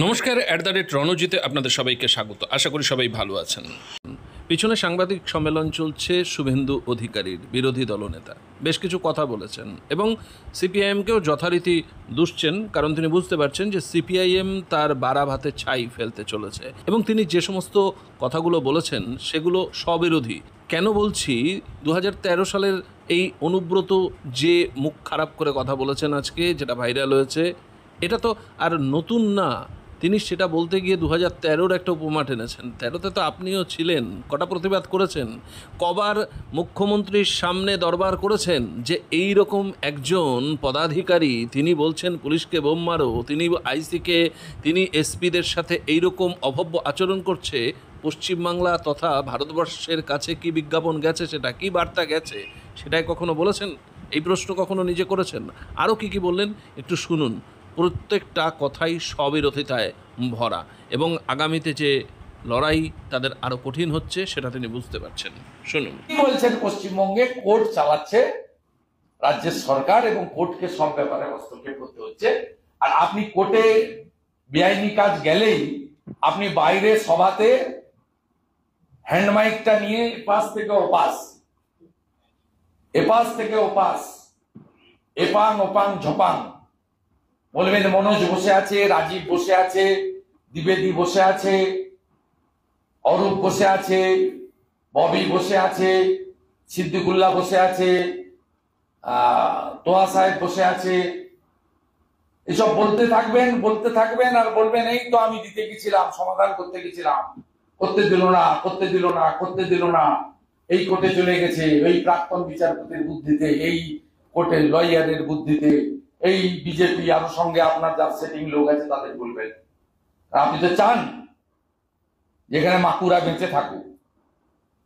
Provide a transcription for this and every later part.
নমস্কার, রণজিতে আপনাদের সবাইকে স্বাগত। আশা করি সবাই ভালো আছেন। পিছনে সাংবাদিক সম্মেলন চলছে শুভেন্দু অধিকারীর, বিরোধী দলনেতা বেশ কিছু কথা বলেছেন এবং সিপিআইএমকেও যথারীতি দুষছেন, কারণ তিনি বুঝতে পারছেন যে সিপিআইএম তার বাড়া ভাতে ছাই ফেলতে চলেছে এবং তিনি যে সমস্ত কথাগুলো বলেছেন সেগুলো স্ববিরোধী। কেন বলছি, 2013 সালের এই অনুব্রত যে মুখ খারাপ করে কথা বলেছেন আজকে, যেটা ভাইরাল হয়েছে, এটা তো আর নতুন না। তিনি সেটা বলতে গিয়ে 2013-র একটা উপমা টেনেছেন। 13-তে তো আপনিও ছিলেন, কটা প্রতিবাদ করেছেন, কবার মুখ্যমন্ত্রীর সামনে দরবার করেছেন যে এই রকম একজন পদাধিকারী, তিনি বলছেন পুলিশকে বোম মারো, তিনি আইসিকে, তিনি এসপিদের সাথে এইরকম অভব্য আচরণ করছে। পশ্চিমবাংলা তথা ভারতবর্ষের কাছে কি বিজ্ঞাপন গেছে, সেটা কি বার্তা গেছে, সেটাই কখনো বলেছেন? এই প্রশ্ন কখনো নিজে করেছেন? আরও কি বললেন একটু শুনুন। প্রত্যেকটা কথাই স্ববিরোধিতায় ভরা এবং আগামীতে যে লড়াই তাদের আরো কঠিন হচ্ছে সেটা তিনি বুঝতে পারছেন। শুনুন। বলছেন পশ্চিমবঙ্গে কোর্ট চালাচ্ছে রাজ্যের সরকার এবং কোর্টকে সব ব্যাপারে হস্তক্ষেপ করতে হচ্ছে। আর আপনি কোর্টে বেআইনি কাজ গেলেই আপনি বাইরে সভাতে হ্যান্ডমাইকটা নিয়ে এপাশ থেকে ওপাশ, এপাশ থেকে ওপাশ, এপাং ওপাং ঝপাং বলবেন। মনোজ বসে আছে, রাজীব বসে আছে, দ্বিবেদী বসে আছে, অরূপ বসে আছে, ববি বসে আছে, সিদ্দিকুল্লাহ বসে আছে, তোয়া সাহেব বসে আছে। এসব বলতে থাকবেন আর বলবেন এই তো আমি দিতে গেছিলাম, সমাধান করতে গেছিলাম, করতে দিল না, এই কোর্টে চলে গেছে, এই প্রাক্তন বিচারপতির বুদ্ধিতে, এই কোর্টের লয়ারের বুদ্ধিতে, এই বিজেপি আরো সঙ্গে আপনার যার সেটিং লোক আছে তাদের বলবেন। আপনি তো চান যেখানে মাকুরা বেঁচে থাকুক,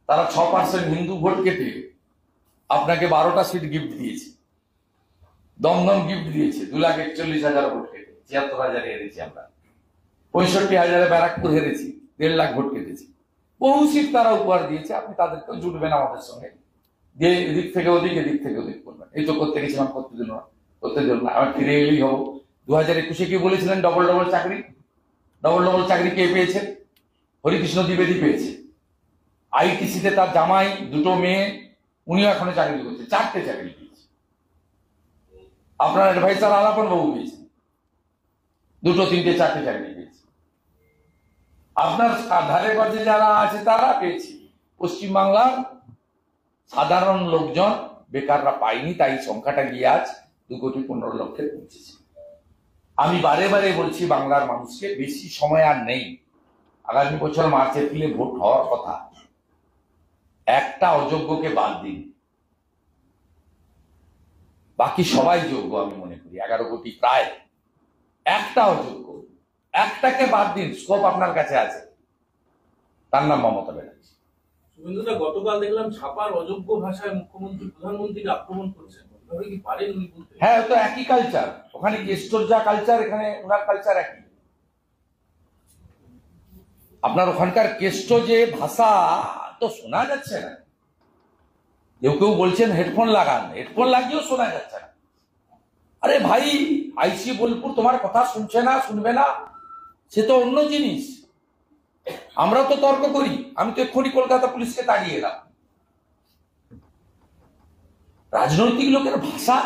তারা 6% হিন্দু ভোট কেটে আপনাকে 12টা সিট গিফট দিয়েছে, দমদম গিফট দিয়েছে 2,41,000 ভোট কেটে, 76,000 হেরেছি আমরা, 65,000 ব্যারাকপুর হেরেছি, 1.5 লাখ ভোট কেটেছি, বহু সিট তারা উপহার দিয়েছে। আপনি তাদেরকেও জুটবেন আমাদের সঙ্গে, যে এদিক থেকে ওদিক, এদিক থেকে ওদিক করবেন। এই তো করতে গেছিলাম, করতে দিল না, আবার ফিরে এলেই হবো। 2021-এ কি বলেছিলেন? ডবল চাকরি কে পেয়েছে? হরিকৃষ্ণ দ্বিবেদী পেয়েছে। আইটিসিতে তার জামাই, 2টো মেয়ে, উনিও এখনো চাকরি করছে, 4টে চাকরি পেয়েছে। আপনার অ্যাডভাইসার আলাপন বাবু পেয়েছে 2টো 3টে 4টে চাকরি পেয়েছে। আপনার ধারে কাছে যারা আছে তারা পেয়েছে। পশ্চিমবাংলার সাধারণ লোকজন, বেকাররা পায়নি, তাই সংখ্যাটা গিয়ে আজ 2,15,00,000-এ পৌঁছেছে। আমি বারে বারে বলছি বাংলার মানুষকে, বেশি সময় আর নেই। আগামী বছর মার্চ এপ্রিলে ভোট হওয়ার কথা। একটা অযোগ্যকে বাদ দিন, বাকি সবাই যোগ্য আমি মনে করি। 11 কোটি প্রায়, একটা অযোগ্য, একটাকে বাদ দিন, স্কোপ আপনার কাছে আছে, তার নাম মমতা ব্যানার্জি। শুভেন্দুদা, গতকাল দেখলাম ছাপার অযোগ্য ভাষায় মুখ্যমন্ত্রী প্রধানমন্ত্রীকে আক্রমণ করছেন। হ্যাঁ, তো একই কালচার। ওখানে গেস্টোর যা কালচার, এখানে ওনার কালচার একই। আপনার ওখানকার কেষ্ট যে ভাষা তো শোনা যাচ্ছে না। কেউ বলছেন হেডফোন লাগান, হেডফোন লাগিয়েও শোনা যাচ্ছে না। আরে ভাই, আইসি বোলপুর তোমার কথা শুনবে না, সে তো অন্য জিনিস। আমরা তো তর্ক করি। আমি তো এক্ষুনি কলকাতা পুলিশকে তাড়িয়ে এলাম। রাজনৈতিক লোকের ভাষা,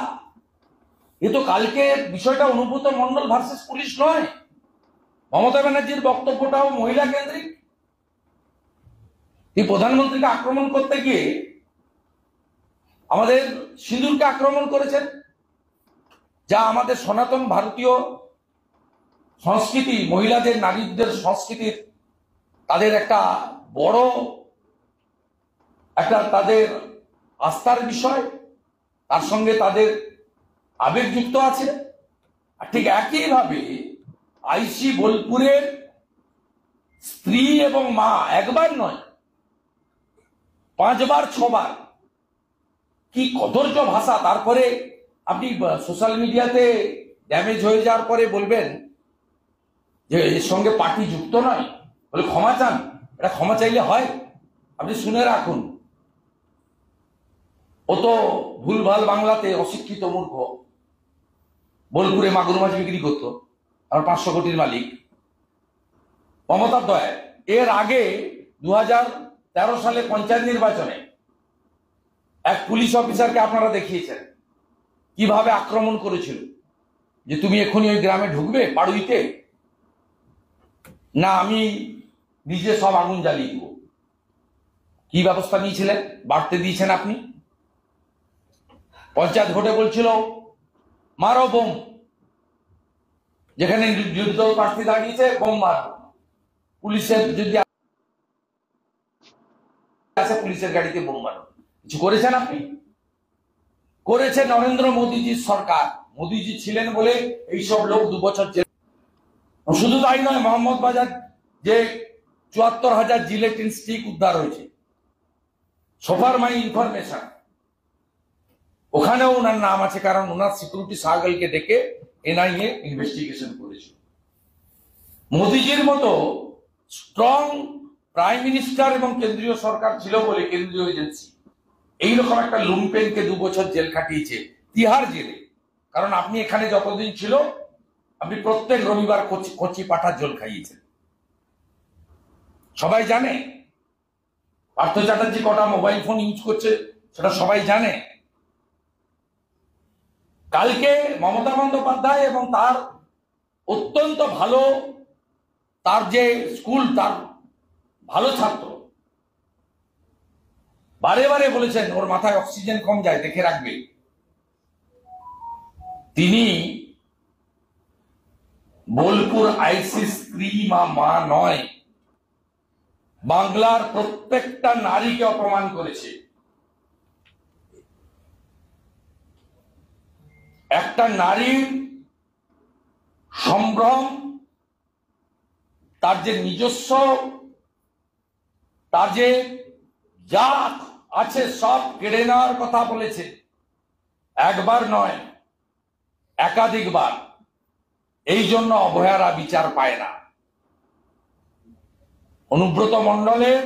এ তো কালকে বিষয়টা অনুব্রত মন্ডল ভার্সেস পুলিশ নয়। মমতা ব্যানার্জির বক্তব্যটাও মহিলা কেন্দ্রিক। এই প্রধানমন্ত্রীকে আক্রমণ করতে গিয়ে আমাদের সিঁদুরকে আক্রমণ করেছেন, যা আমাদের সনাতন ভারতীয় সংস্কৃতি, মহিলাদের, নারীদের সংস্কৃতির তাদের একটা বড় তাদের আস্থার বিষয়, তার সঙ্গে তাদের আবেগ যুক্ত আছে। আর ঠিক একইভাবে আইসি বোলপুরের স্ত্রী এবং মা, একবার নয় 5 বার 6 বার, কি কদর্য ভাষা। তারপরে আপনি সোশ্যাল মিডিয়াতে ড্যামেজ হয়ে যাওয়ার পরে বলবেন যে এর সঙ্গে পার্টি যুক্ত নয়, বলে ক্ষমা চান। এটা ক্ষমা চাইলে হয়? আপনি শুনে রাখুন, ও তো ভুলভাল বাংলাতে অশিক্ষিত মূর্খ বোলপুরে মাগুর মাছ বিক্রি করতো, আর 500 কোটির মালিক। মমতার দয়ায়। এর আগে 2013 সালে পঞ্চায়েত নির্বাচনে এক পুলিশ অফিসারকে আপনারা দেখিয়েছেন কিভাবে আক্রমণ করেছিল, যে তুমি এখনই ওই গ্রামে ঢুকবে পাড়ুইতে, না আমি নিজে সব আগুন জ্বালিয়ে দিব। কি ব্যবস্থা নিয়েছিলেন? বাড়তে দিয়েছেন আপনি। পঞ্চায়েত ভোটে বলছিল মারো বোম, যেখানে নির্দল প্রার্থী দাঁড়িয়েছে বোম মারো, পুলিশের যদি আছে পুলিশের গাড়িতে বোম মারো। কিছু করেছেন আপনি? করেছে নরেন্দ্র মোদীজির সরকার। মোদীজি ছিলেন বলে এইসব লোক 2 বছর জেল। শুধু তাই নয়, মোহাম্মদ বাজার যে 74,000 জিলেটিন স্টিক উদ্ধার হয়েছে, সোফার মাই ইনফরমেশন, ওখানেও ওনার নাম আছে, কারণ ওনার সিকিউরিটি সার্কেলকে ডেকে এনআইএ ইনভেস্টিগেশন করেছিল। মোদীজির মতো স্ট্রং প্রাইম মিনিস্টার এবং কেন্দ্রীয় সরকার ছিল বলে কেন্দ্রীয় এজেন্সি এইরকম একটা লুম্পেনকে 2 বছর জেল খাটিয়েছে, তিহার জেলে। কারণ আপনি এখানে যতদিন ছিল, আপনি প্রত্যেক রবিবার কচি পাঠার জল খাইয়েছেন। সবাই জানে পার্থ চ্যাটার্জি কটা মোবাইল ফোন ইউজ করছে, সেটা সবাই জানে। কালকে মমতা বন্দ্যোপাধ্যায় এবং তার অত্যন্ত ভালো, তার যে স্কুল, তার ভালো ছাত্র বারে বারে বলেছেন ওর মাথায় অক্সিজেন কম যায়, দেখে রাখবে। তিনি বোলপুর আইসি স্ত্রী মা নয়, বাংলার প্রত্যেকটা নারীকে অপমান করেছে। একটা নারীর সম্ভ্রম, তার যে নিজস্ব, তার যে যা আছে সব কেড়ে নেওয়ার কথা বলেছে, একবার নয় একাধিকবার। এই জন্য অভয়ারা বিচার পায় না। অনুব্রত মণ্ডলের